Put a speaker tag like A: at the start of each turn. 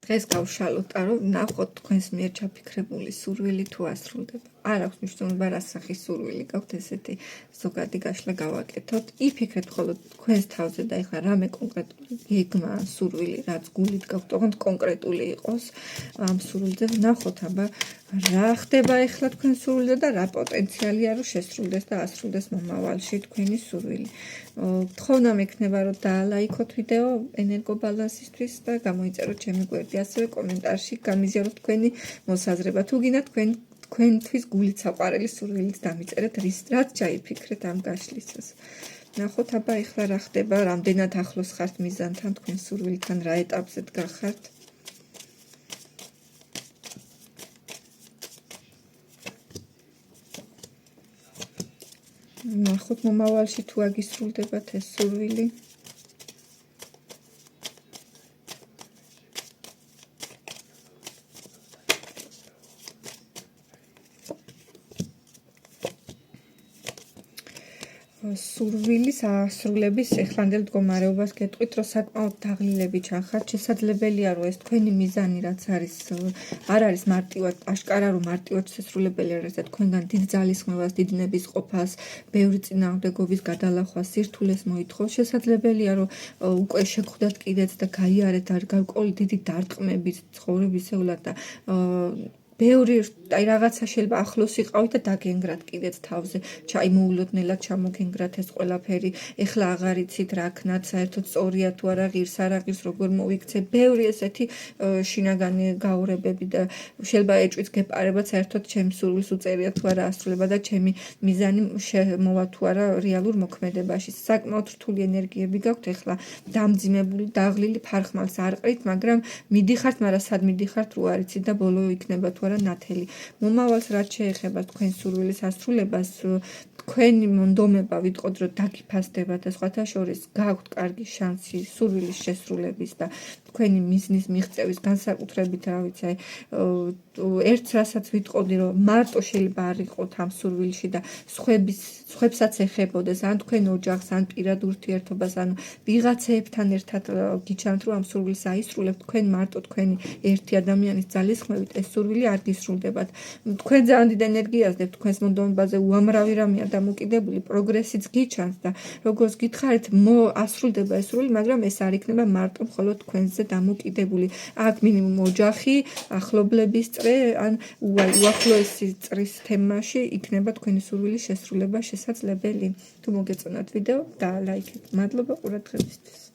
A: დღეს გავშალოთ, რომ ნახოთ თქვენს მიერ ჩაფიქრებული სურვილი თუ ასრულდება. არ აქვს მნიშვნელობა რა სახის სურვილი გაქვთ, ესეთი ზოგადი გაშლა გავაკეთოთ. იფიქრეთ მხოლოდ თქვენს თავზე და ეხლა რამე კონკრეტული გეგმა, სურვილი, რაც გულით გაქვთ, ოღონდ კონკრეტული იყოს ამ სურვილზე. ვნახოთ, აბა რა ხდება ეხლა თქვენ სურვილზე და რა პოტენციალია რომ შესრულდეს და ასრულდეს მომავალში თქვენი სურვილი. თხოვნა მექნება რომ დაალაიქოთ ვიდეო ენერგობალანსისთვის და გამოიწეროთ ჩემი გვერდი, ასევე კომენტარში გამიზიაროთ თქვენი მოსაზრება. თუ გინდა თქვენთვის გულით საყვარელი სურვილით დამიწერეთ, რაც ჩაიფიქრეთ ამ გაშლისას. ნახოთ, აბა ეხლა რა ხდება, რამდენად ახლოს ხართ მიზანთან, თქვენ სურვილთან რა ეტაპზე დგახართ. ნახოთ მომავალში თუ აგისრულდებათ ეს სურვილი. სურვილის ასრულების ეხლანდელ მდგომარეობას გეტყვით, რომ საკმაოდ დაღლილები ჩანხართ. შესაძლებელია, რომ ეს თქვენი მიზანი, რაც არის, არ არის მარტივად, აშკარა რომ მარტივად შესრულებელი არის და თქვენგან დიდ ძალისხმევას, დიდ ნებისყოფას, ბევრი წინააღმდეგობის გადალახვას, სირთულეს მოითხოვს. შესაძლებელია, რომ უკვე შეგხვდათ კიდეც და გაიარეთ გარკვეული დიდი დარტყმებით ცხოვრებისეულად და ბევრი აი რაღაცა შეიძლება ახლოს იყავით და დაგენგრათ კიდეც თავზე, ჩაიმოულოდნელად ჩამოგენგრათ ეს ყველაფერი. ეხლა აღარ იცით რა ქნათ, საერთოდ სწორია თუ არა, ღირს არა ღირს, როგორ მოვიქცე. ბევრი ესეთი შინაგანი გაურებები და შეიძლება ეჭვიც გეპარებათ, საერთოდ ჩემს სურვილს უწერია თუ არა ასრულება და ჩემი მიზანი მოვა თუ არა რეალურ მოქმედებაში. საკმაოდ რთული ენერგიები გაქვთ ეხლა, დამძიმებული, დაღლილი, ფარხმალს არ ყრით, მაგრამ მიდიხართ, მაგრამ სად მიდიხართ რო არ იცით და ბოლო იქნება თუ არა ნათელი. მომავალს რაც შეეხება თქვენ სურვილის ასრულებას, თქვენი მონდომება ვიტყოდ რომ დაგიფასდებათ და სხვათა შორის გაქვთ კარგი შანსი სურვილის შესრულების და თქვენი მიზნის მიღწევის განსაკუთრებით, რა ვიცი, ერთს რასაც ვიტყოდი რომ მარტო შეიძლება არ იყოთ ამ სურვილში და სხვებსაც ეხებოდეს, ან თქვენ ოჯახს, ან პირად ურთიერთობას, ან ვიღაცეებთან ერთად გიჩვენთ რომ ამ სურვილს აისრულებთ, თქვენ მარტო თქვენი ერთი ადამიანის ძალისხმევით ეს სურვილი არ გისრულდებათ. თქვენ ძალიან დიდ ენერგიას დებთ, თქვენს მონდომებაზე უამრავი რამეა დამოკიდებული, პროგრესიც გიჩანს და როგორც გითხარით, ასრულდება ეს სურვილი, მაგრამ ეს არ იქნება მარტო მხოლოდ თქვენზე დამოკიდებული. აქ მინიმუმ ოჯახი, ახლობლების წრე, ან უახლოესი წრის თემაში იქნება თქვენი სურვილის შესრულება შესაძლებელი. თუ მოგეწონათ ვიდეო, დაალაიქეთ. მადლობა ყურადღებისთვის.